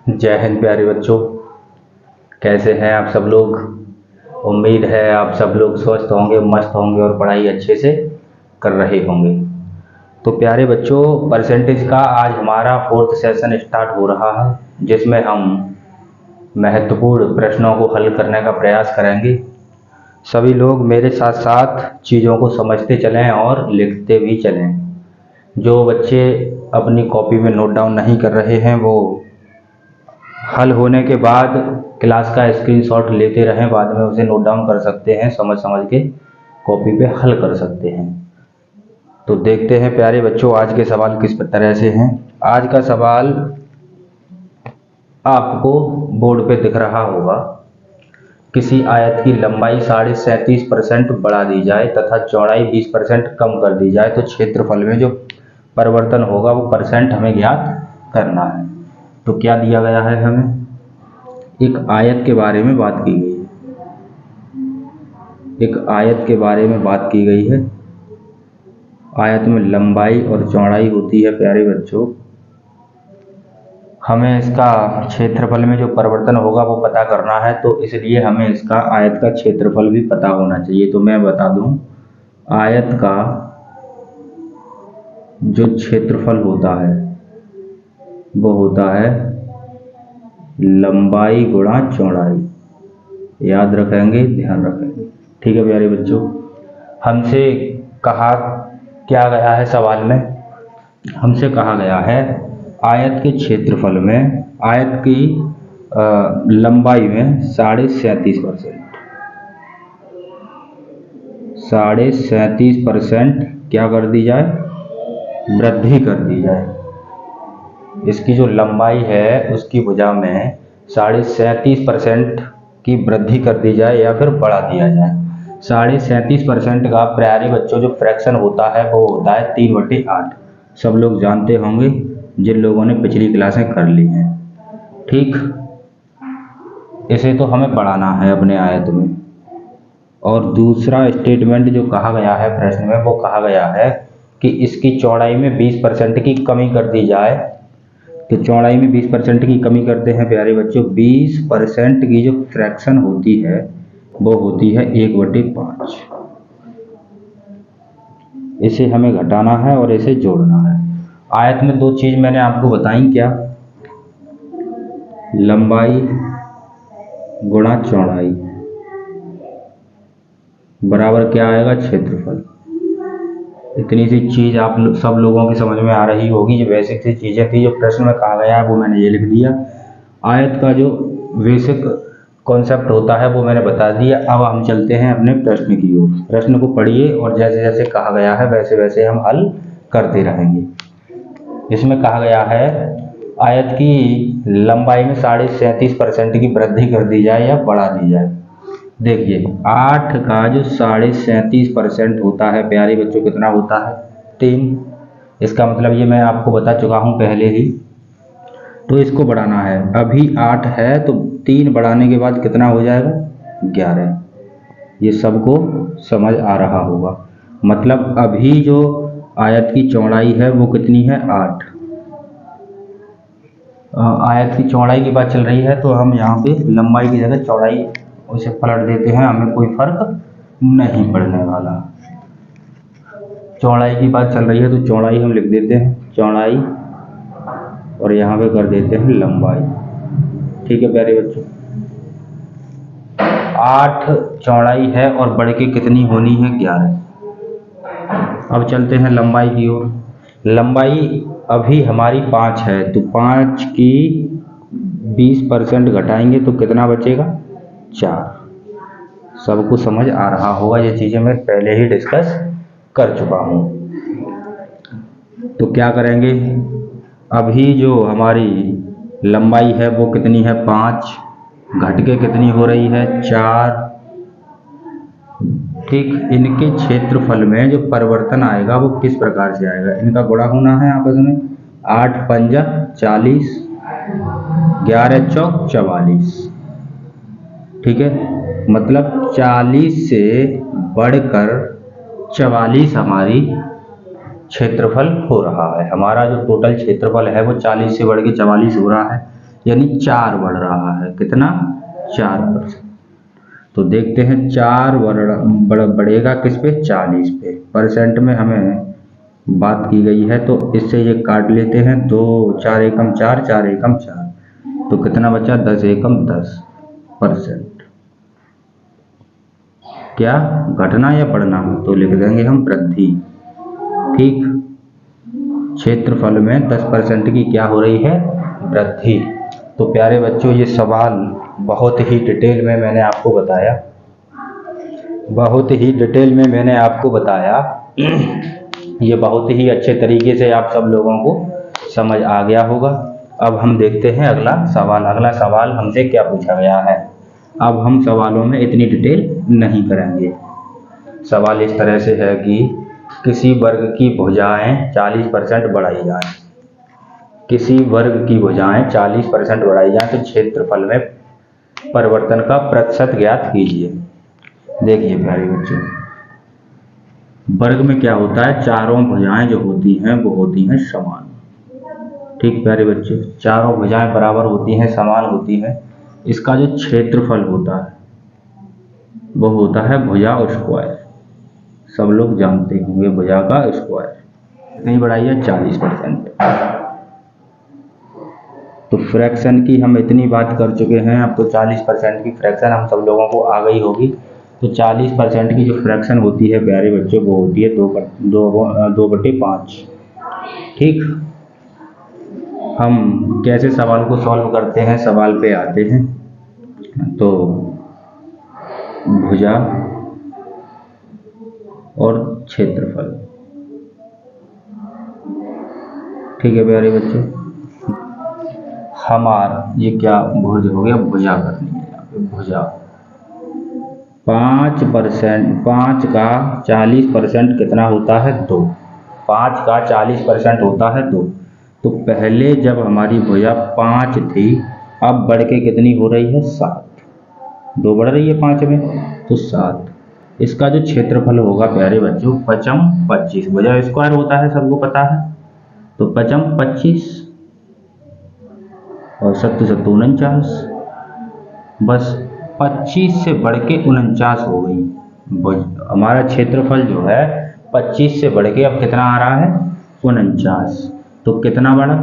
जय हिंद प्यारे बच्चों। कैसे हैं आप सब लोग। उम्मीद है आप सब लोग स्वस्थ होंगे, मस्त होंगे और पढ़ाई अच्छे से कर रहे होंगे। तो प्यारे बच्चों, परसेंटेज का आज हमारा 4th सेशन स्टार्ट हो रहा है, जिसमें हम महत्वपूर्ण प्रश्नों को हल करने का प्रयास करेंगे। सभी लोग मेरे साथ साथ चीज़ों को समझते चलें और लिखते भी चलें। जो बच्चे अपनी कॉपी में नोट डाउन नहीं कर रहे हैं, वो हल होने के बाद क्लास का स्क्रीनशॉट लेते रहें, बाद में उसे नोट डाउन कर सकते हैं, समझ समझ के कॉपी पे हल कर सकते हैं। तो देखते हैं प्यारे बच्चों आज के सवाल किस तरह से हैं। आज का सवाल आपको बोर्ड पे दिख रहा होगा। किसी आयत की लंबाई 37.5% बढ़ा दी जाए तथा चौड़ाई 20% कम कर दी जाए तो क्षेत्रफल में जो परिवर्तन होगा वो परसेंट हमें ज्ञात करना है। तो क्या दिया गया है, हमें एक आयत के बारे में बात की गई है। एक आयत के बारे में बात की गई है। आयत में लंबाई और चौड़ाई होती है प्यारे बच्चों। हमें इसका क्षेत्रफल में जो परिवर्तन होगा वो पता करना है, तो इसलिए हमें इसका आयत का क्षेत्रफल भी पता होना चाहिए। तो मैं बता दूं, आयत का जो क्षेत्रफल होता है वो होता है लंबाई गुणा चौड़ाई। याद रखेंगे, ध्यान रखेंगे। ठीक है प्यारे बच्चों, हमसे कहा क्या गया है सवाल में, हमसे कहा गया है आयत के क्षेत्रफल में आयत की लंबाई में 37.5% क्या कर दी जाए, वृद्धि कर दी जाए। इसकी जो लंबाई है उसकी भुजा में 37.5% की वृद्धि कर दी जाए या फिर बढ़ा दिया जाए। 37.5% का प्यारे बच्चों जो फ्रैक्शन होता है वो होता है 3/8। सब लोग जानते होंगे जिन लोगों ने पिछली क्लासें कर ली हैं। ठीक, इसे तो हमें बढ़ाना है अपने आयत में। और दूसरा स्टेटमेंट जो कहा गया है प्रश्न में, वो कहा गया है कि इसकी चौड़ाई में 20% की कमी कर दी जाए। तो चौड़ाई में 20% की कमी करते हैं प्यारे बच्चों। 20% की जो फ्रैक्शन होती है वो होती है 1/5। इसे हमें घटाना है और इसे जोड़ना है। आयत में दो चीज मैंने आपको बताई, क्या, लंबाई गुणा चौड़ाई बराबर क्या आएगा, क्षेत्रफल। इतनी सी चीज आप सब लोगों की समझ में आ रही होगी। जो बेसिक सी चीजें थी जो प्रश्न में कहा गया है वो मैंने ये लिख दिया। आयत का जो बेसिक कॉन्सेप्ट होता है वो मैंने बता दिया। अब हम चलते हैं अपने प्रश्न की ओर। प्रश्न को पढ़िए और जैसे जैसे कहा गया है वैसे वैसे हम हल करते रहेंगे। इसमें कहा गया है आयत की लंबाई में 37.5% की वृद्धि कर दी जाए या बढ़ा दी जाए। देखिए 8 का जो 37.5% होता है प्यारे बच्चों कितना होता है, 3। इसका मतलब ये मैं आपको बता चुका हूँ पहले ही। तो इसको बढ़ाना है, अभी 8 है तो 3 बढ़ाने के बाद कितना हो जाएगा, 11। ये सबको समझ आ रहा होगा। मतलब अभी जो आयत की चौड़ाई है वो कितनी है, 8। आयत की चौड़ाई की बात चल रही है तो हम यहाँ पे लंबाई की जगह चौड़ाई उसे पलट देते हैं, हमें कोई फर्क नहीं पड़ने वाला। चौड़ाई की बात चल रही है तो चौड़ाई हम लिख देते हैं चौड़ाई, और यहाँ पे कर देते हैं लंबाई। ठीक है प्यारे बच्चों, 8 चौड़ाई है और बढ़ के कितनी होनी है, 11। अब चलते हैं लंबाई की ओर। लंबाई अभी हमारी 5 है तो 5 की 20% घटाएंगे तो कितना बचेगा, 4। सबको समझ आ रहा होगा, ये चीजें मैं पहले ही डिस्कस कर चुका हूं। तो क्या करेंगे, अभी जो हमारी लंबाई है वो कितनी है, 5, घट के कितनी हो रही है, 4। ठीक, इनके क्षेत्रफल में जो परिवर्तन आएगा वो किस प्रकार से आएगा, इनका गुणा होना है आपस में। 8 पंजा 40, 11 चौक 44। ठीक है, मतलब 40 से बढ़कर 44 हमारी क्षेत्रफल हो रहा है। हमारा जो टोटल क्षेत्रफल है वो 40 से बढ़ के 44 हो रहा है। यानी 4 बढ़ रहा है। कितना? 4%। तो देखते हैं 4 बढ़ेगा किस पे? 40 पे। परसेंट में हमें बात की गई है, तो इससे ये काट लेते हैं। 2 4 एकम 4, 4 एकम 4, तो कितना बचा? 10 एकम 10%। क्या घटना या बढ़ना? तो लिख देंगे हम वृद्धि। ठीक, क्षेत्रफल में 10% की क्या हो रही है? वृद्धि। तो प्यारे बच्चों, ये सवाल बहुत ही डिटेल में मैंने आपको बताया, बहुत ही डिटेल में मैंने आपको बताया। ये बहुत ही अच्छे तरीके से आप सब लोगों को समझ आ गया होगा। अब हम देखते हैं अगला सवाल। अगला सवाल हमसे क्या पूछा गया है। अब हम सवालों में इतनी डिटेल नहीं करेंगे। सवाल इस तरह से है कि किसी वर्ग की भुजाएं 40% बढ़ाई जाएं। किसी वर्ग की भुजाएं 40% बढ़ाई जाएं तो क्षेत्रफल में परिवर्तन का प्रतिशत ज्ञात कीजिए। देखिए प्यारे बच्चों, वर्ग में क्या होता है? चारों भुजाएं जो होती हैं वो होती हैं समान। ठीक प्यारे बच्चों, चारों भुजाएं बराबर होती हैं, समान होती हैं। इसका जो क्षेत्रफल होता है वो होता है भुजा स्क्वायर। सब लोग जानते होंगे भुजा का स्क्वायर। नहीं बढ़ाई है 40%। तो फ्रैक्शन की हम इतनी बात कर चुके हैं, अब तो 40% की फ्रैक्शन हम सब लोगों को आ गई होगी। तो 40% की जो फ्रैक्शन होती है प्यारे बच्चों वो होती है 2/5। ठीक, हम कैसे सवाल को सॉल्व करते हैं? सवाल पे आते हैं। तो भुजा और क्षेत्रफल। ठीक है प्यारे बच्चों, हमारा ये क्या भुज हो गया? भुजा करनी है यहाँ पे। भुजा 5%, 5 का 40% कितना होता है? 2। 5 का 40% होता है 2। तो पहले जब हमारी भुजा 5 थी, अब बढ़ के कितनी हो रही है? 7। 2 बढ़ रही है 5 में, तो 7। इसका जो क्षेत्रफल होगा प्यारे बच्चों 5 25, भुजा स्क्वायर होता है, सबको पता है। तो 5 25 और 7 7 49। बस 25 से बढ़ के 49 हो गई। हमारा क्षेत्रफल जो है 25 से बढ़ के अब कितना आ रहा है? 49। तो कितना बढ़ा?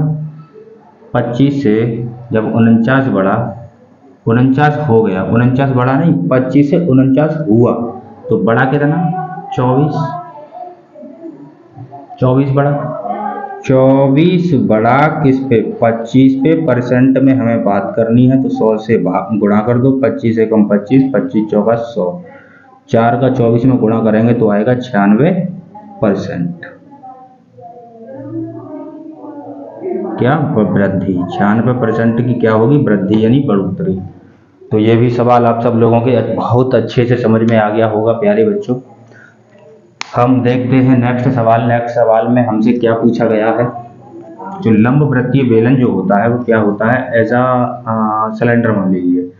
25 से जब 49 बढ़ा, 49 हो गया, 49 बढ़ा नहीं, 25 से 49 हुआ, तो बढ़ा कितना? 24। 24 बढ़ा। 24 बढ़ा किस पे? 25 पे। परसेंट में हमें बात करनी है, तो 100 से गुणा कर दो। 25 एकम 25, 25 चौका 100। 4 का 24 में गुणा करेंगे तो आएगा 96%। क्या? वृद्धि। 96% की क्या होगी? वृद्धि, यानी बढ़ोतरी। तो ये भी सवाल आप सब लोगों के बहुत अच्छे से समझ में आ गया होगा प्यारे बच्चों। हम देखते हैं नेक्स्ट सवाल। नेक्स्ट सवाल में हमसे क्या पूछा गया है। जो लंबवृत्तीय बेलन जो होता है वो क्या होता है? ऐसा सिलेंडर मान लीजिए,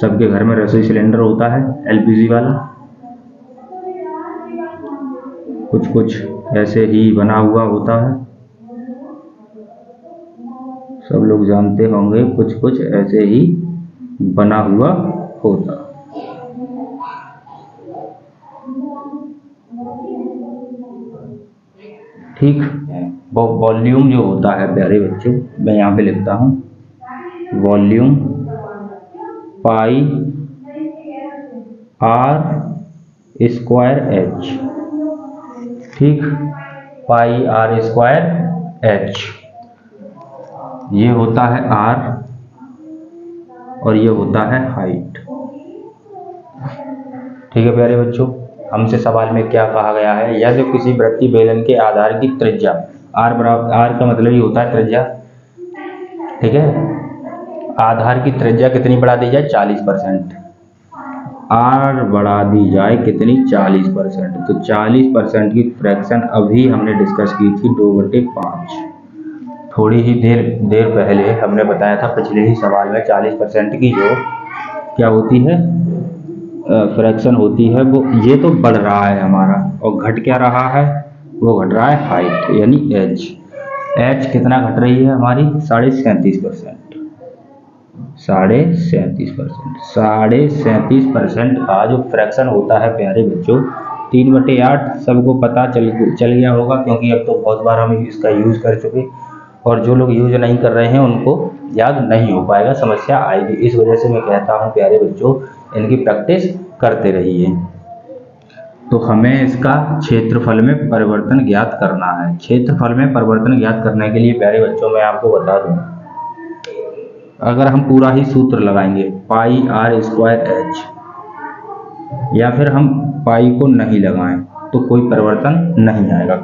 सबके घर में रसोई सिलेंडर होता है एलपीजी वाला, कुछ कुछ ऐसे ही बना हुआ होता है, सब लोग जानते होंगे, कुछ कुछ ऐसे ही बना हुआ होता। ठीक, वो वॉल्यूम जो होता है प्यारे बच्चों, मैं यहाँ पे लिखता हूँ volume pi R square H. ठीक, पाई आर स्क्वायर एच, ये होता है आर और ये होता है हाइट। ठीक है प्यारे बच्चों, हमसे सवाल में क्या कहा गया है? यदि किसी वृत्तीय बेलन के आधार की त्रिज्या आर बराबर, आर का मतलब ये होता है त्रिज्या, ठीक है, आधार की त्रिज्या कितनी बढ़ा दी जाए? 40%। आर बढ़ा दी जाए कितनी? 40%। तो 40% की फ्रैक्शन अभी हमने डिस्कस की थी 2/5। थोड़ी ही देर पहले हमने बताया था पिछले ही सवाल में 40% की जो क्या होती है फ्रैक्शन होती है, वो ये तो बढ़ रहा है हमारा, और घट क्या रहा है? वो घट रहा है हाइट, यानी एच। एच कितना घट रही है हमारी? 37.5%। 37% का जो फ्रैक्शन होता है प्यारे बच्चों, 3/8 सबको पता चल गया होगा, क्योंकि अब तो बहुत बार हम इसका यूज़ कर चुके, और जो लोग यूज़ नहीं कर रहे हैं उनको याद नहीं हो पाएगा, समस्या आएगी। इस वजह से मैं कहता हूँ प्यारे बच्चों, इनकी प्रैक्टिस करते रहिए। तो हमें इसका क्षेत्रफल में परिवर्तन ज्ञात करना है। क्षेत्रफल में परिवर्तन ज्ञात करने के लिए प्यारे बच्चों मैं आपको बता दूं, अगर हम पूरा ही सूत्र लगाएंगे पाई r स्क्वायर h, या फिर हम पाई को नहीं लगाएं तो कोई परिवर्तन नहीं आएगा।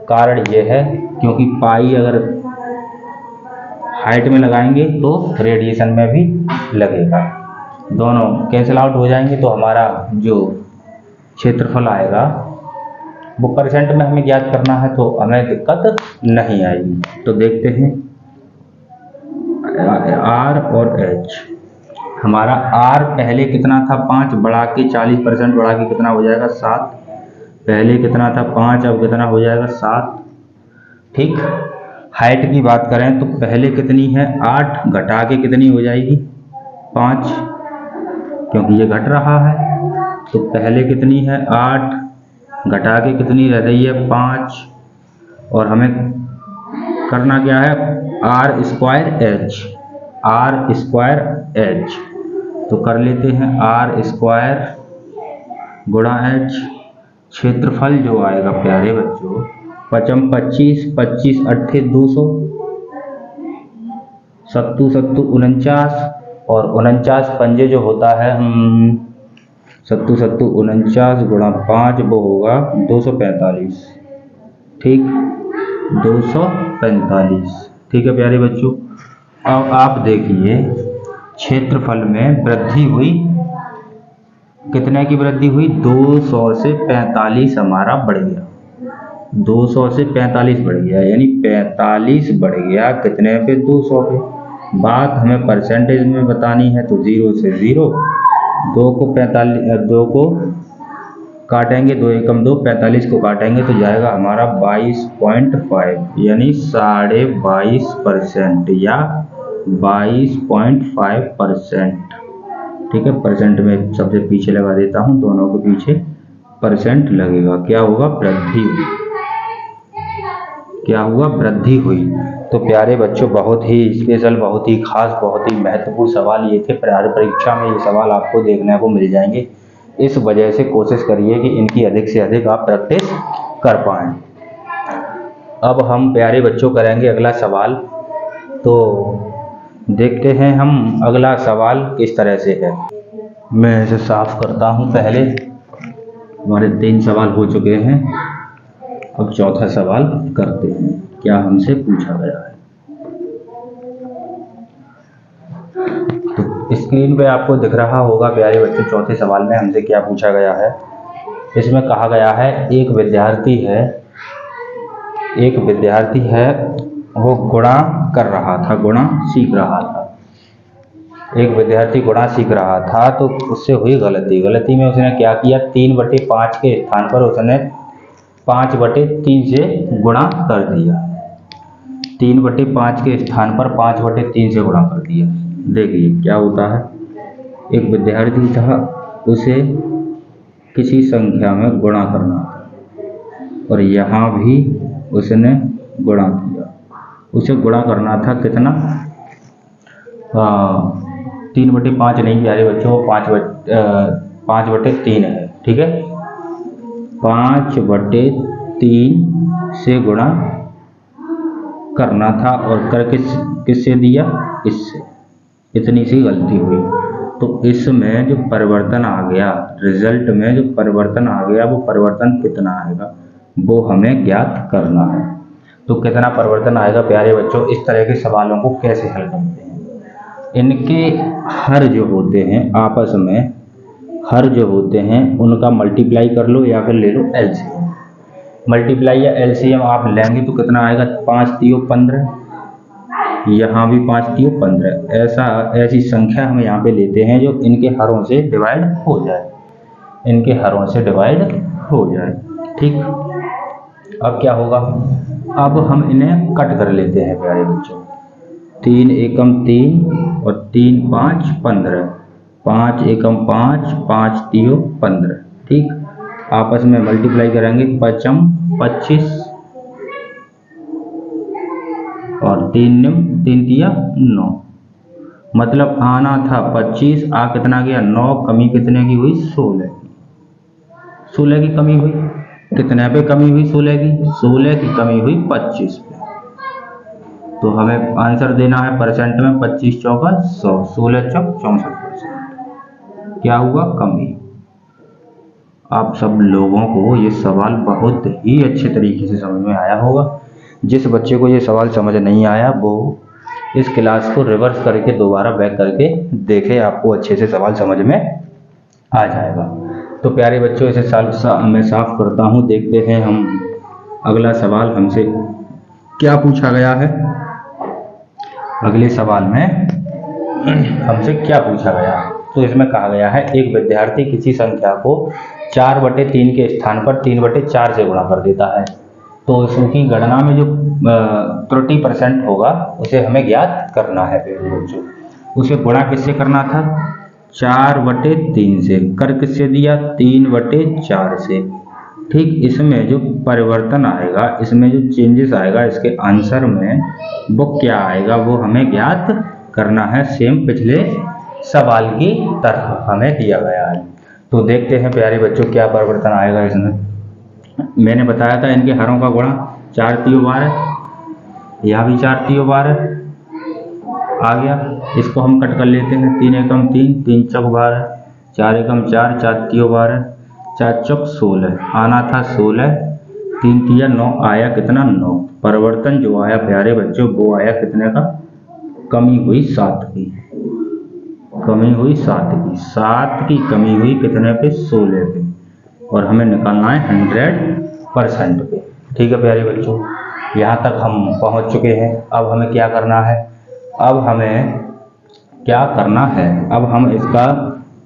कारण ये है क्योंकि पाई अगर हाइट में लगाएंगे तो रेडिएशन में भी लगेगा, दोनों कैंसिल आउट हो जाएंगे, तो हमारा जो क्षेत्रफल आएगा वो परसेंट में हमें ज्ञात करना है, तो हमें दिक्कत नहीं आएगी। तो देखते हैं r और h। हमारा r पहले कितना था 5, बढ़ा के 40% बढ़ा के कितना हो जाएगा 7। पहले कितना था 5, अब कितना हो जाएगा 7। ठीक। हाइट की बात करें तो पहले कितनी है 8, घटा के कितनी हो जाएगी 5, क्योंकि ये घट रहा है। तो पहले कितनी है 8, घटा के कितनी रह रही है 5, और हमें करना क्या है r स्क्वायर h। तो कर लेते हैं r स्क्वायर गुणा h। क्षेत्रफल जो आएगा प्यारे बच्चों 25, 25 अट्ठे 200, 7 7 49, और 49 पंजे जो होता है 7 7 49 गुणा 5 वो होगा 245। ठीक, 245। ठीक है प्यारे बच्चों, अब आप देखिए क्षेत्रफल में वृद्धि हुई, कितने की वृद्धि हुई 200 से 45 हमारा बढ़ गया, 200 से 45 बढ़ गया, यानी 45 बढ़ गया कितने पे 200 पे। बात हमें परसेंटेज में बतानी है तो 0 से 0, 2 को काटेंगे, 2 एकम 2, 45 को काटेंगे तो जाएगा हमारा 22.5, यानी 22.5% या 22.5%। ठीक है, परसेंट में सबसे पीछे लगा देता हूँ, दोनों के पीछे परसेंट लगेगा। क्या होगा वृद्धि हुई, क्या हुआ वृद्धि हुई। तो प्यारे बच्चों बहुत ही स्पेशल, बहुत ही खास, बहुत ही महत्वपूर्ण सवाल ये थे। परीक्षा में ये सवाल आपको देखने को मिल जाएंगे, इस वजह से कोशिश करिए कि इनकी अधिक से अधिक आप प्रैक्टिस कर पाएँ। अब हम प्यारे बच्चों करेंगे अगला सवाल, तो देखते हैं हम अगला सवाल किस तरह से है। मैं इसे साफ करता हूं। पहले हमारे 3 सवाल हो चुके हैं, अब चौथा सवाल करते हैं, क्या हमसे पूछा गया है। तो स्क्रीन पे आपको दिख रहा होगा प्यारे बच्चों, चौथे सवाल में हमसे क्या पूछा गया है। इसमें कहा गया है एक विद्यार्थी है वो गुणा कर रहा था, गुणा सीख रहा था। एक विद्यार्थी गुणा सीख रहा था तो उससे हुई गलती में उसने क्या किया 3/5 के स्थान पर उसने 5/3 से गुणा कर दिया। 3/5 के स्थान पर 5/3 से गुणा कर दिया। देखिए क्या होता है, एक विद्यार्थी था, उसे किसी संख्या में गुणा करना था और यहाँ भी उसने गुणा किया। उसे गुणा करना था कितना 3/5 नहीं प्यारे बच्चों, 5/3 है। ठीक है, 5/3 से गुणा करना था और कर किससे दिया, इससे। इतनी सी गलती हुई, तो इसमें जो परिवर्तन आ गया, रिजल्ट में जो परिवर्तन आ गया, वो परिवर्तन कितना आएगा वो हमें ज्ञात करना है। तो कितना परिवर्तन आएगा प्यारे बच्चों, इस तरह के सवालों को कैसे हल करते हैं। इनके हर जो होते हैं आपस में, हर जो होते हैं उनका मल्टीप्लाई कर लो या फिर ले लो एलसीएम। मल्टीप्लाई या एलसीएम आप लेंगे तो कितना आएगा 5 3 15, यहाँ भी 5 3 15। ऐसी संख्या हम यहाँ पे लेते हैं जो इनके हरों से डिवाइड हो जाए, इनके हरों से डिवाइड हो जाए। ठीक, अब क्या होगा, अब हम इन्हें कट कर लेते हैं प्यारे बच्चों। 3 एकम 3 और 3 5 15, 5 एकम 5, 5 तियो 15। ठीक, आपस में मल्टीप्लाई करेंगे, 5 25 और 3 3 तिया 9। मतलब आना था 25, आ कितना गया 9, कमी कितने की हुई 16। 16 की कमी हुई, कितने पे कमी हुई 16 की, 16 की कमी हुई 25 पे। तो हमें आंसर देना है परसेंट में, 25 चौका 100, 16 चौक 64%। क्या हुआ कमी। आप सब लोगों को ये सवाल बहुत ही अच्छे तरीके से समझ में आया होगा। जिस बच्चे को ये सवाल समझ नहीं आया वो इस क्लास को रिवर्स करके दोबारा बैक करके देखे, आपको अच्छे से सवाल समझ में आ जाएगा। तो प्यारे बच्चों, इसे मैं साफ करता हूँ, देखते हैं हम अगला सवाल हमसे क्या पूछा गया है। अगले सवाल में हमसे क्या पूछा गया है, तो इसमें कहा गया है एक विद्यार्थी किसी संख्या को 4/3 के स्थान पर 3/4 से गुणा कर देता है। तो इसकी गणना में जो त्रुटि % होगा उसे हमें ज्ञात करना है। उसे गुणा किससे करना था, 4/3 से, कर किससे दिया 3/4 से। ठीक, इसमें जो परिवर्तन आएगा, इसमें जो चेंजेस आएगा इसके आंसर में, वो क्या आएगा वो हमें ज्ञात करना है। सेम पिछले सवाल की तरह हमें दिया गया है। तो देखते हैं प्यारे बच्चों क्या परिवर्तन आएगा इसमें। मैंने बताया था इनके हरों का गुणा 4 तियो 12, यहाँ भी 4 तियो 12 आ गया। इसको हम कट कर लेते हैं, 3 एकम 3, 3 चौक 12, 4 एकम 4, 4 तियो 12, 4 चौक 16, आना था 16, 3 तिया 9, आया कितना 9। परिवर्तन जो आया प्यारे बच्चों वो आया कितने का, कमी हुई 7 की, कमी हुई 7 की, 7 की कमी हुई कितने पे 16 पे, और हमें निकालना है 100% पे। ठीक है प्यारे बच्चों, यहाँ तक हम पहुँच चुके हैं। अब हमें क्या करना है, अब हमें क्या करना है, अब हम इसका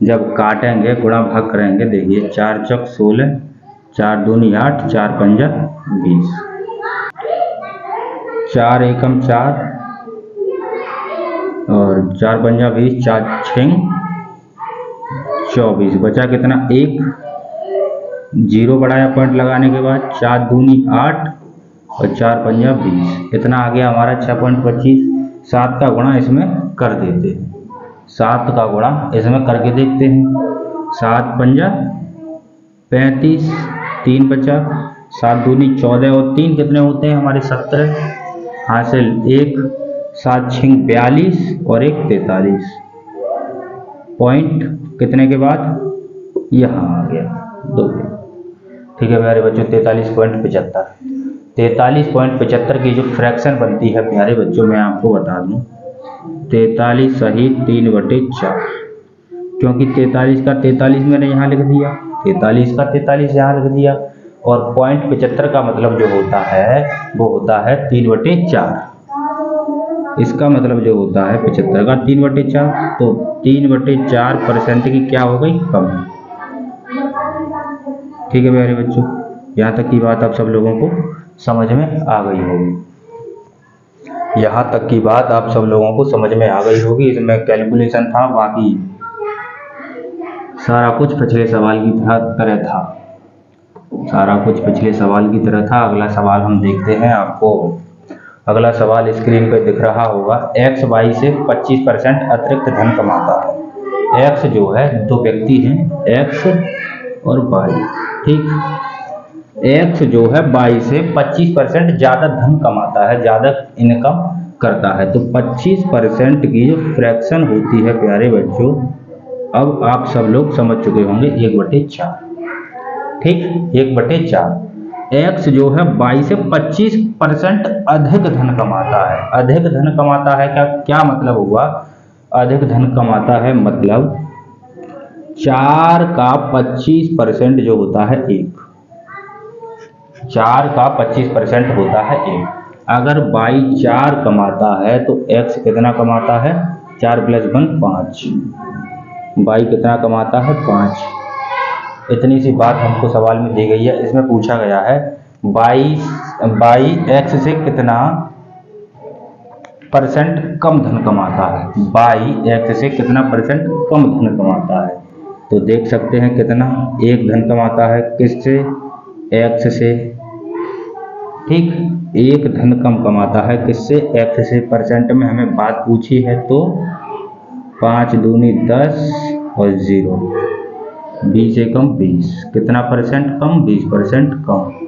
जब काटेंगे गुणा भाग करेंगे, देखिए 4 चौक 16, 4 दूनी 8, 4 पंजा 20, 4 एकम 4 और 4 पंजा 20, 4 6 24, बचा कितना 1, 0 बढ़ाया पॉइंट लगाने के बाद, 4 दूनी 8 और 4 पंजा 20, इतना आ गया हमारा 6.25। 7 का गुणा इसमें कर देते हैं, 7 का गुणा इसमें करके देखते हैं, 7 पंजा 35, 3 बचा, 7 दूनी 14 और 3 कितने होते हैं हमारे 17, हासिल 1, 7 6 42 और 1 43, पॉइंट कितने के बाद यहाँ आ गया 2। ठीक है प्यारे बच्चों, 43.75, 43.75 की जो फ्रैक्शन बनती है प्यारे बच्चों, मैं आपको बता दूं 43 सही 3/4, क्योंकि 43 का 43 मैंने यहाँ लिख दिया, 43 का 43 यहाँ लिख दिया, और 0.75 का मतलब जो होता है वो होता है 3/4। इसका मतलब जो होता है 75 का 3/4, तो 3/4% की क्या हो गई, कमी। ठीक है प्यारे बच्चों, यहाँ तक की बात आप सब लोगों को समझ में आ गई होगी। यहाँ तक की बात आप सब लोगों को समझ में आ गई होगी। इसमें कैलकुलेशन था, बाकी सारा कुछ पिछले सवाल की तरह था, सारा कुछ पिछले सवाल की तरह था। अगला सवाल हम देखते हैं। आपको अगला सवाल स्क्रीन पर दिख रहा होगा। एक्स वाई से 25% अतिरिक्त धन कमाता है। एक्स जो है, दो व्यक्ति हैं एक्स और वाई। ठीक, एक्स जो है वाई से 25% ज़्यादा धन कमाता है, ज़्यादा इनकम करता है। तो 25% की जो फ्रैक्शन होती है प्यारे बच्चों, अब आप सब लोग समझ चुके होंगे 1/4। ठीक, 1/4। एक्स जो है वाई से 25% अधिक धन कमाता है। अधिक धन कमाता है, क्या मतलब हुआ, अधिक धन कमाता है मतलब 4 का 25% जो होता है 1, 4 का 25% होता है 1। अगर वाई 4 कमाता है तो एक्स कितना कमाता है, 4 + 1 5, वाई कितना कमाता है 5। इतनी सी बात हमको सवाल में दी गई है। इसमें पूछा गया है वाई एक्स से कितना परसेंट कम धन कमाता है, बाई एक्स से कितना परसेंट कम धन कमाता है। तो देख सकते हैं कितना, एक धन कमाता है किससे, एक्स से, ठीक, एक धन कम कमाता है किससे, एक्स से। परसेंट में हमें बात पूछी है तो 5 दूनी 10 और 0, 20 से कम 20, कितना परसेंट कम, 20% कम।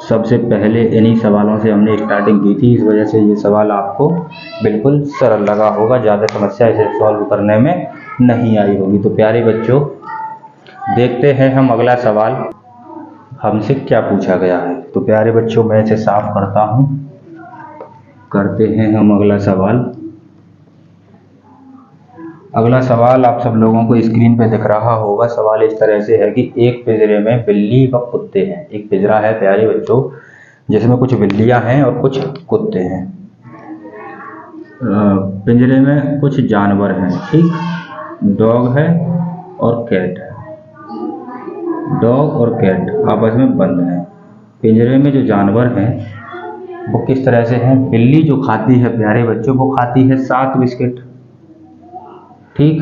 सबसे पहले इन्हीं सवालों से हमने स्टार्टिंग की थी, इस वजह से ये सवाल आपको बिल्कुल सरल लगा होगा, ज़्यादा समस्या इसे सॉल्व करने में नहीं आई होगी। तो प्यारे बच्चों, देखते हैं हम अगला सवाल हमसे क्या पूछा गया है। तो प्यारे बच्चों, मैं इसे साफ करता हूँ, करते हैं हम अगला सवाल। अगला सवाल आप सब लोगों को स्क्रीन पे दिख रहा होगा। सवाल इस तरह से है कि एक पिंजरे में बिल्ली व कुत्ते हैं। एक पिंजरा है प्यारे बच्चों, जिसमें कुछ बिल्लियां हैं और कुछ कुत्ते हैं। पिंजरे में कुछ जानवर हैं, ठीक, डॉग है और कैट है। डॉग और कैट आपस में बंद हैं। पिंजरे में जो जानवर हैं वो किस तरह से हैं। बिल्ली जो खाती है प्यारे बच्चों, वो खाती है 7 बिस्किट, ठीक,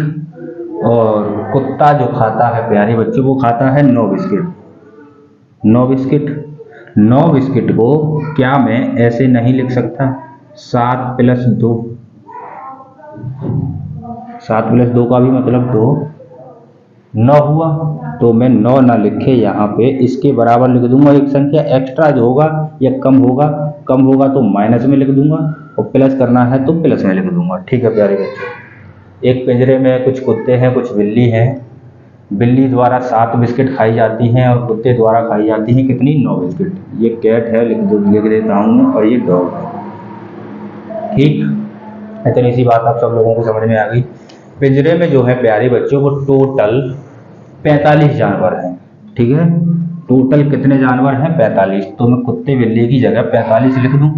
और कुत्ता जो खाता है प्यारे बच्चों, वो खाता है 9 बिस्किट। 9 बिस्किट, 9 बिस्किट को क्या मैं ऐसे नहीं लिख सकता, 7 + 2, 7 + 2 का भी मतलब 2, 9 हुआ। तो मैं 9 ना लिखे यहाँ पे, इसके बराबर लिख दूंगा एक संख्या एक्स्ट्रा जो होगा या कम होगा, कम होगा तो माइनस में लिख दूंगा और प्लस करना है तो प्लस में लिख दूंगा, ठीक है प्यारे बच्चों। एक पिंजरे में कुछ कुत्ते हैं, कुछ बिल्ली हैं। बिल्ली द्वारा 7 बिस्किट खाई जाती हैं और कुत्ते द्वारा खाई जाती हैं कितनी, 9 बिस्किट। ये कैट है, लिख देता हूँ, और ये डॉग है, ठीक। इतनी सी बात आप सब लोगों को समझ में आ गई। पिंजरे में जो है प्यारे बच्चों, वो टोटल 45 जानवर हैं, ठीक है। टोटल कितने जानवर हैं, 45। तो मैं कुत्ते बिल्ली की जगह 45 लिख दूं,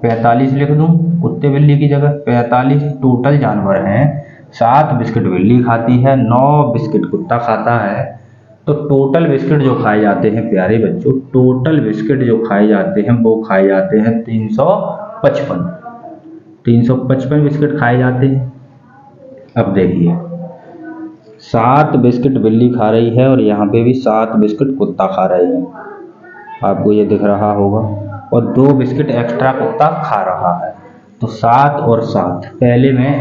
45 लिख दूं, कुत्ते बिल्ली की जगह 45 टोटल जानवर हैं। 7 बिस्किट बिल्ली खाती है, 9 बिस्किट कुत्ता खाता है। तो टोटल बिस्किट जो खाए जाते हैं प्यारे बच्चों, टोटल बिस्किट जो खाए जाते हैं वो खाए जाते हैं 355, 355 बिस्किट खाए जाते हैं। अब देखिए, 7 बिस्किट बिल्ली खा रही है और यहाँ पे भी 7 बिस्किट कुत्ता खा रहे हैं, आपको ये दिख रहा होगा, और 2 बिस्किट एक्स्ट्रा कुत्ता खा रहा है। तो 7 और 7, पहले मैं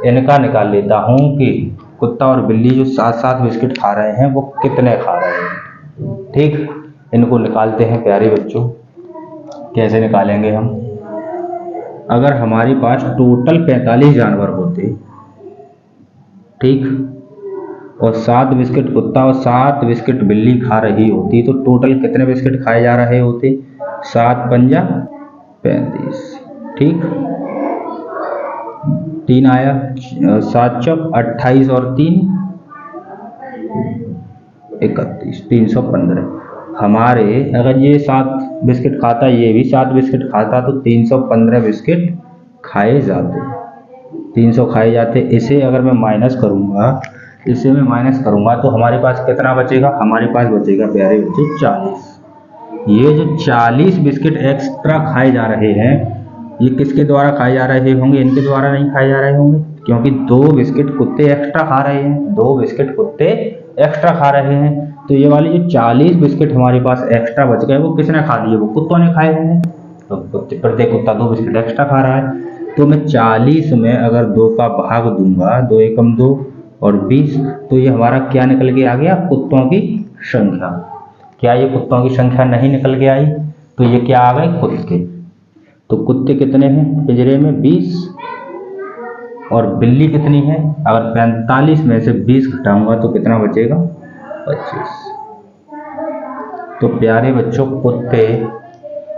इनका निकाल लेता हूँ कि कुत्ता और बिल्ली जो 7-7 बिस्किट खा रहे हैं वो कितने खा रहे हैं, ठीक। इनको निकालते हैं प्यारे बच्चों। कैसे निकालेंगे हम, अगर हमारे पास टोटल 45 जानवर होते, ठीक, और 7 बिस्किट कुत्ता और 7 बिस्किट बिल्ली खा रही होती, तो टोटल कितने बिस्किट खाए जा रहे होते, 7 पंजा 35, ठीक। 3 आया, 7 चौक 28 और 3 31, 315। हमारे अगर ये 7 बिस्किट खाता, ये भी 7 बिस्किट खाता, तो 315 बिस्किट खाए जाते, 300 खाए जाते। इसे अगर मैं माइनस करूँगा, इसे मैं माइनस करूँगा तो हमारे पास कितना बचेगा, हमारे पास बचेगा प्यारे बच्चे 40। ये जो 40 बिस्किट एक्स्ट्रा खाए जा रहे हैं, ये किसके द्वारा खाए जा रहे होंगे, इनके द्वारा नहीं खाए जा रहे होंगे, क्योंकि 2 बिस्किट कुत्ते एक्स्ट्रा खा रहे हैं, 2 बिस्किट कुत्ते एक्स्ट्रा खा रहे हैं। तो ये वाली जो 40 बिस्किट हमारे पास एक्स्ट्रा बच गए, वो किसने खा लिए, वो कुत्तों ने खाए हैं। तो प्रत्येक कुत्ता 2 बिस्किट एक्स्ट्रा खा रहा है। तो मैं 40 में अगर 2 का भाग दूंगा, 2 एकम 2 और 20, तो ये हमारा क्या निकल के आ गया, कुत्तों की संख्या। क्या ये कुत्तों की संख्या नहीं निकल के आई, तो ये क्या आ गए, कुत्ते। तो कुत्ते कितने हैं पिंजरे में, 20, और बिल्ली कितनी है, अगर 45 में से 20 घटाऊंगा तो कितना बचेगा, 25। तो प्यारे बच्चों, कुत्ते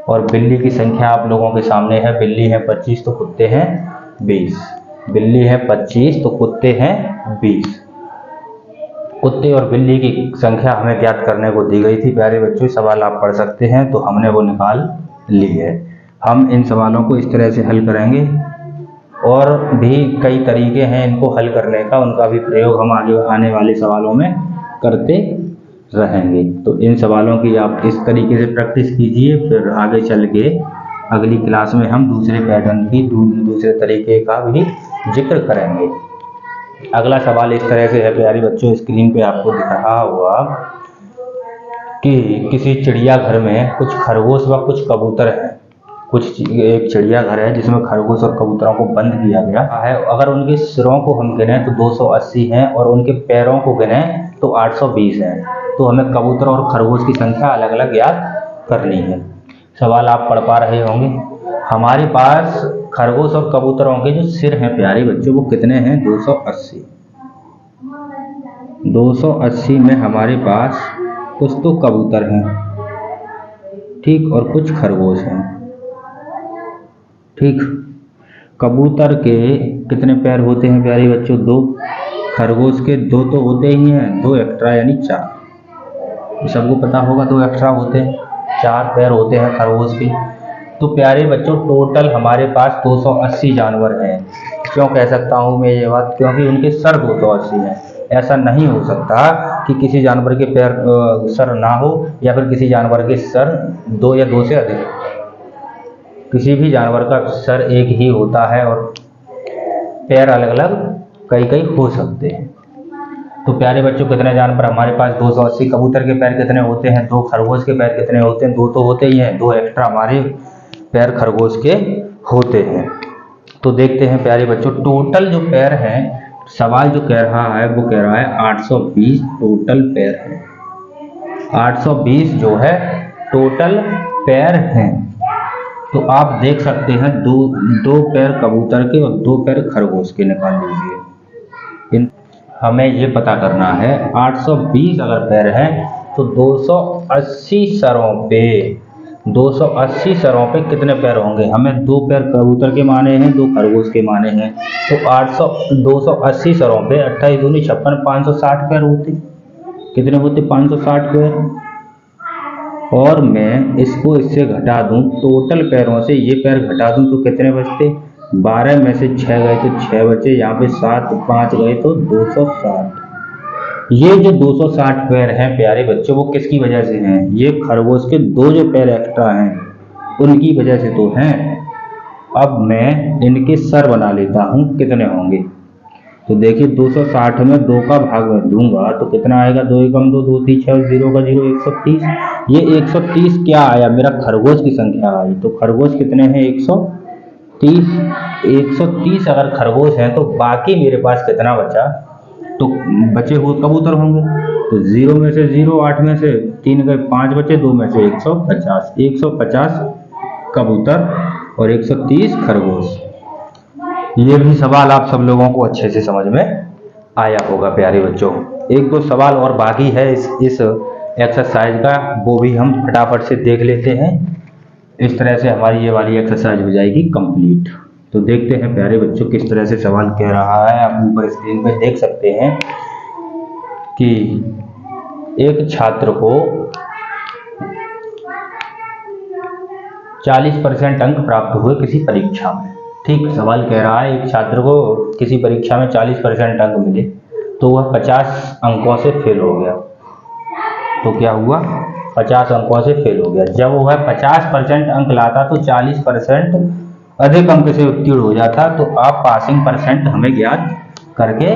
और बिल्ली की संख्या आप लोगों के सामने है। बिल्ली है 25 तो कुत्ते हैं 20, बिल्ली है 25 तो कुत्ते हैं 20। कुत्ते और बिल्ली की संख्या हमें ज्ञात करने को दी गई थी प्यारे बच्चों, सवाल आप पढ़ सकते हैं, तो हमने वो निकाल ली है। हम इन सवालों को इस तरह से हल करेंगे, और भी कई तरीके हैं इनको हल करने का, उनका भी प्रयोग हम आगे आने वाले सवालों में करते रहेंगे। तो इन सवालों की आप इस तरीके से प्रैक्टिस कीजिए, फिर आगे चल के अगली क्लास में हम दूसरे पैटर्न की दूसरे तरीके का भी जिक्र करेंगे। अगला सवाल इस तरह से है प्यारे बच्चों, स्क्रीन पे आपको दिख रहा होगा कि किसी चिड़ियाघर में कुछ खरगोश व कुछ कबूतर हैं। एक चिड़ियाघर है जिसमें खरगोश और कबूतरों को बंद किया गया है। अगर उनके सिरों को हम गिनें तो 280 हैं और उनके पैरों को गिनें तो 820 हैं। तो हमें कबूतर और खरगोश की संख्या अलग अलग याद करनी है। सवाल आप पढ़ पा रहे होंगे। हमारे पास खरगोश और कबूतरों के जो सिर हैं प्यारे बच्चों वो कितने हैं? 280। 280 में हमारे पास कुछ तो कबूतर हैं, ठीक, और कुछ खरगोश हैं, ठीक। कबूतर के कितने पैर होते हैं प्यारे बच्चों? 2। खरगोश के 2 तो होते ही हैं, 2 एक्स्ट्रा यानी 4। सबको पता होगा 2 एक्स्ट्रा होते हैं, 4 पैर होते हैं खरगोश के। तो प्यारे बच्चों टोटल हमारे पास 280 जानवर हैं। क्यों कह सकता हूँ मैं ये बात? क्योंकि उनके सर 280 हैं। ऐसा नहीं हो सकता कि किसी जानवर के पैर सर ना हो या फिर किसी जानवर के सर 2 या 2 से अधिक। किसी भी जानवर का सर एक ही होता है और पैर अलग अलग कई हो सकते हैं। तो प्यारे बच्चों कितने जानवर हमारे पास? 280। कबूतर के पैर कितने होते हैं? 2। खरगोश के पैर कितने होते हैं? 2 तो होते ही हैं, 2 एक्स्ट्रा हमारे पैर खरगोश के होते हैं। तो देखते हैं प्यारे बच्चों टोटल जो पैर हैं, सवाल जो कह रहा है वो कह रहा है 820 टोटल पैर हैं। 820 जो है टोटल पैर हैं। तो आप देख सकते हैं दो पैर कबूतर के और 2 पैर खरगोश के निकाल लीजिए। हमें ये पता करना है 820 अगर पैर हैं तो 280 सरों पे कितने पैर होंगे? हमें 2 पैर कबूतर के माने हैं, 2 खरगोश के माने हैं। तो 280 सरों पे 28 दूनी 56, 560 पैर होते। कितने होते? 560 पैर। और मैं इसको इससे घटा दूं, टोटल पैरों से ये पैर घटा दूं तो कितने बचते? 12 में से 6 गए तो 6 बचे, यहाँ पे 7, 5 गए तो 260। ये जो 260 पैर हैं प्यारे बच्चों वो किसकी वजह से हैं? ये खरगोश के 2 जो पैर एक्स्ट्रा हैं उनकी वजह से तो हैं। अब मैं इनके सर बना लेता हूँ, कितने होंगे? तो देखिए 260 में 2 का भाग में दूंगा तो कितना आएगा? 2 एकम 2, 2 3 6, 0 का 0, 130। ये 130 क्या आया? मेरा खरगोश की संख्या आई। तो खरगोश कितने हैं? 130। 130 अगर खरगोश हैं तो बाकी मेरे पास कितना बचा? तो बचे हुए कबूतर होंगे। तो 0 में से 0, 8 में से 3 गए, 5 बचे, 2 में से 150। 150 कबूतर और 130 खरगोश। ये भी सवाल आप सब लोगों को अच्छे से समझ में आया होगा प्यारे बच्चों। 1-2 सवाल और बाकी है इस एक्सरसाइज का, वो भी हम फटाफट से देख लेते हैं। इस तरह से हमारी ये वाली एक्सरसाइज हो जाएगी कंप्लीट। तो देखते हैं प्यारे बच्चों किस तरह से सवाल कह रहा है। आप ऊपर स्क्रीन पर देख सकते हैं कि एक छात्र को 40% अंक प्राप्त हुए किसी परीक्षा में। ठीक, सवाल कह रहा है एक छात्र को किसी परीक्षा में 40% अंक मिले तो वह 50 अंकों से फेल हो गया। तो क्या हुआ? 50 अंकों से फेल हो गया। जब वह 50% अंक लाता तो 40% अधिक अंक से उत्तीर्ण हो जाता। तो आप पासिंग परसेंट हमें ज्ञात करके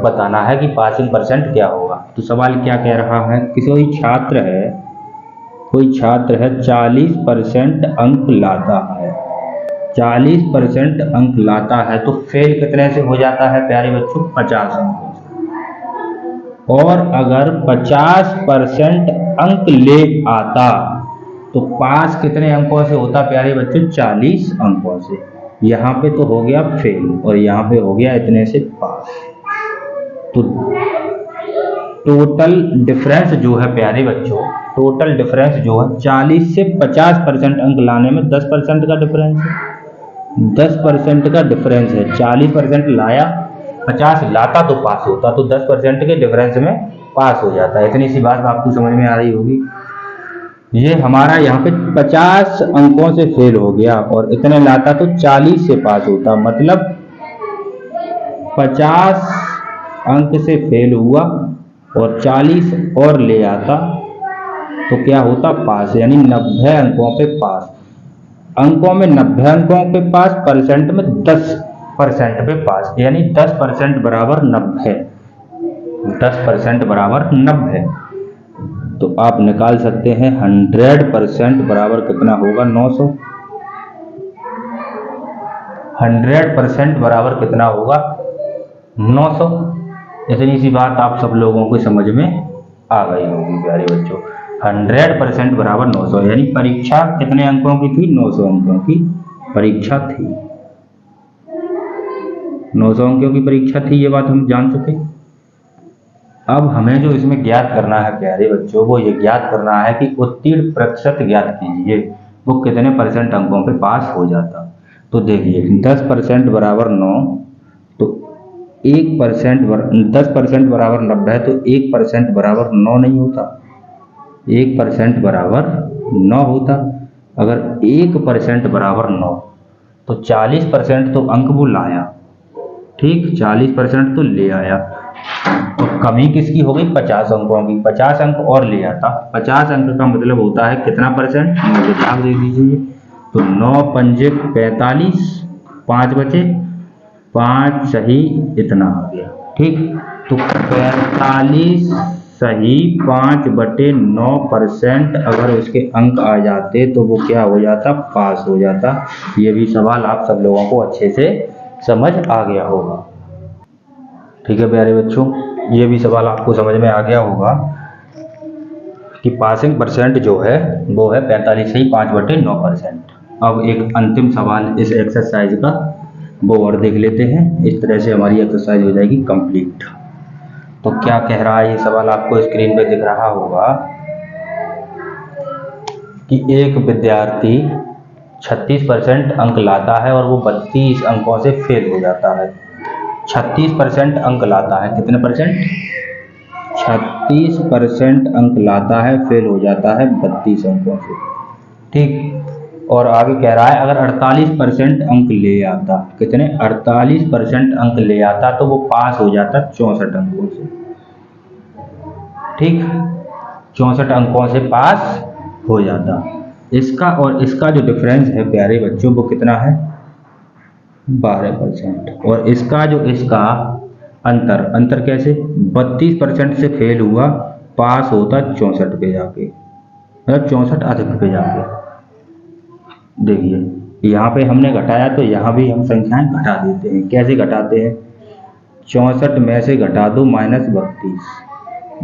बताना है कि पासिंग परसेंट क्या होगा। तो सवाल क्या कह रहा है? कोई छात्र है 40% अंक लाता है, 40% अंक लाता है तो फेल कितने से हो जाता है प्यारे बच्चों? 50 अंकों से। और अगर 50% अंक ले आता तो पास कितने अंकों से होता प्यारे बच्चों? 40 अंकों से। यहाँ पे तो हो गया फेल और यहाँ पे हो गया इतने से पास। तो टोटल डिफरेंस जो है प्यारे बच्चों, टोटल डिफरेंस जो है 40 से 50% अंक लाने में 10% का डिफरेंस है। 10% का डिफरेंस है। 40% लाया, 50 लाता तो पास होता, तो 10% के डिफरेंस में पास हो जाता है। इतनी सी बात आपको समझ में आ रही होगी। ये हमारा यहाँ पे 50 अंकों से फेल हो गया और इतने लाता तो 40 से पास होता। मतलब 50 अंक से फेल हुआ और 40 और ले आता तो क्या होता? पास, यानी 90 अंकों पे पास। अंकों में 90 अंकों के पास, परसेंट में 10% पे पास, यानी 10% बराबर 90, 10% बराबर 90। तो आप निकाल सकते हैं 100% बराबर कितना होगा, 900। 100% बराबर कितना होगा, 900। इतनी सी बात आप सब लोगों को समझ में आ गई होगी प्यारे बच्चों। 100% बराबर 900, यानी परीक्षा कितने अंकों की थी, 900 अंकों की परीक्षा थी। 900 अंकों की परीक्षा थी, ये बात हम जान चुके। अब हमें जो इसमें ज्ञात करना है प्यारे बच्चों, वो ये ज्ञात करना है कि उत्तीर्ण प्रतिशत ज्ञात कीजिए, वो कितने परसेंट अंकों पे पास हो जाता। तो देखिए 10% बराबर 9, तो 1% 10% बराबर 90 है, तो 1% बराबर 9 नहीं होता, 1% बराबर 9 होता। अगर 1% बराबर 9, तो 40% तो अंक वो लाया, ठीक, 40% तो ले आया। तो कमी किसकी हो गई, 50 अंकों की, 50 अंक और ले आता। 50 अंक का मतलब होता है कितना परसेंट, 9 के भाग दे दीजिए। तो 9 पंजे 45, 5 बचे, 5 सही इतना आ गया, ठीक। तो 45 सही 5/9% अगर उसके अंक आ जाते तो वो क्या हो जाता, पास हो जाता। ये भी सवाल आप सब लोगों को अच्छे से समझ आ गया होगा, ठीक है प्यारे बच्चों। ये भी सवाल आपको समझ में आ गया होगा कि पासिंग परसेंट जो है वो है 45 सही 5/9%। अब एक अंतिम सवाल इस एक्सरसाइज का, वो और देख लेते हैं। इस तरह से हमारी एक्सरसाइज हो जाएगी कंप्लीट। तो क्या कह रहा है ये सवाल, आपको स्क्रीन पे दिख रहा होगा कि एक विद्यार्थी 36% अंक लाता है और वो 32 अंकों से फेल हो जाता है। 36% अंक लाता है, कितने परसेंट, 36% अंक लाता है, फेल हो जाता है 32 अंकों से, ठीक। और आगे कह रहा है अगर 48% अंक ले आता, कितने, 48% अंक ले आता तो वो पास हो जाता 64 अंकों से, ठीक, 64 अंकों से पास हो जाता। इसका और इसका जो डिफरेंस है प्यारे बच्चों वो कितना है, 12%। और इसका जो इसका अंतर कैसे, 32% से फेल हुआ, पास होता 64 पे जाके, मतलब 64 अधिक पे जाके। देखिए यहाँ पे हमने घटाया तो यहाँ भी हम संख्याएं घटा देते हैं। कैसे घटाते हैं, 64 में से घटा दो -32,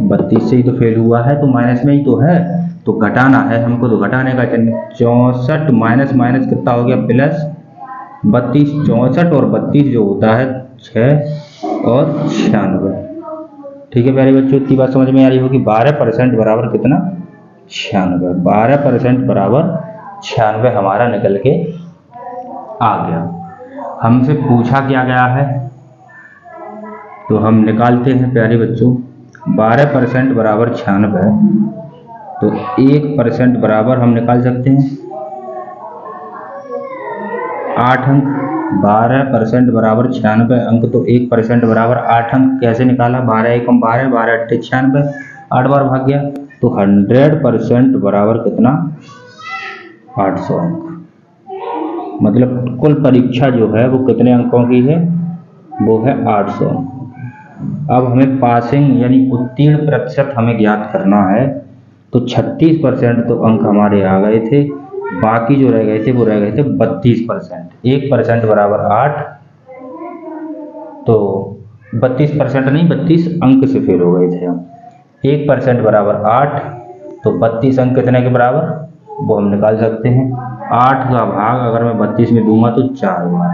32 से ही तो फेल हुआ है, तो माइनस में ही तो है, तो घटाना है हमको, तो घटाने का चिन्ह, 64 माइनस माइनस कितना हो गया, प्लस 32, 64 और 32 जो होता है 6 और 96, ठीक है प्यारे बच्चों। इतनी बात समझ में आ रही होगी। 12% बराबर कितना, 96, 12% बराबर 96 हमारा निकल के आ गया। हमसे पूछा क्या गया है, तो हम निकालते हैं प्यारे बच्चों। 12% बराबर 96, तो 1% बराबर हम निकाल सकते हैं 8 अंक। 12% बराबर 96 अंक, तो 1% बराबर 8 अंक। कैसे निकाला, 12 एकम 12, 12 अट्ठे 96, 8 बार भाग गया, तो 100% बराबर कितना, 800 अंक। मतलब कुल परीक्षा जो है वो कितने अंकों की है, वो है 800 अंक। अब हमें पासिंग यानी उत्तीर्ण प्रतिशत हमें ज्ञात करना है। तो 36% तो अंक हमारे आ गए थे, बाकी जो रह गए थे वो रह गए थे 32%। 1% बराबर 8, तो 32% नहीं 32 अंक से फेल हो गए थे हम। 1% बराबर 8, तो 32 अंक कितने के बराबर, वो हम निकाल सकते हैं। 8 का भाग अगर मैं 32 में दूंगा तो 4 बार,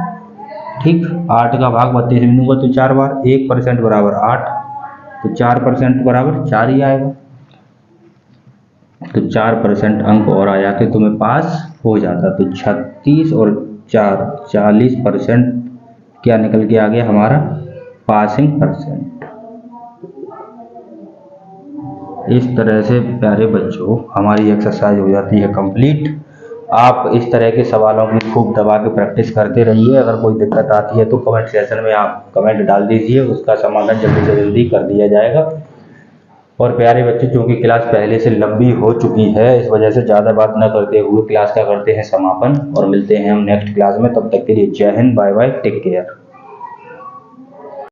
ठीक, 8 का भाग 32 में दूंगा तो 4 बार। 1% बराबर 8, तो 4% बराबर 4 ही आएगा, तो 4% अंक और आ जाते तो मैं पास हो जाता। तो 36 और 4 40% क्या निकल के आ गया हमारा, पासिंग परसेंट। इस तरह से प्यारे बच्चों हमारी एक्सरसाइज हो जाती है कंप्लीट। आप इस तरह के सवालों की खूब दबा के प्रैक्टिस करते रहिए। अगर कोई दिक्कत आती है तो कमेंट सेक्शन में आप कमेंट डाल दीजिए, उसका समाधान जल्दी से जल्दी कर दिया जाएगा। और प्यारे बच्चे, चूंकि क्लास पहले से लंबी हो चुकी है, इस वजह से ज़्यादा बात न करते हुए क्लास का करते हैं समापन और मिलते हैं हम नेक्स्ट क्लास में। तब तक के लिए Jai Hind, bye bye, take care.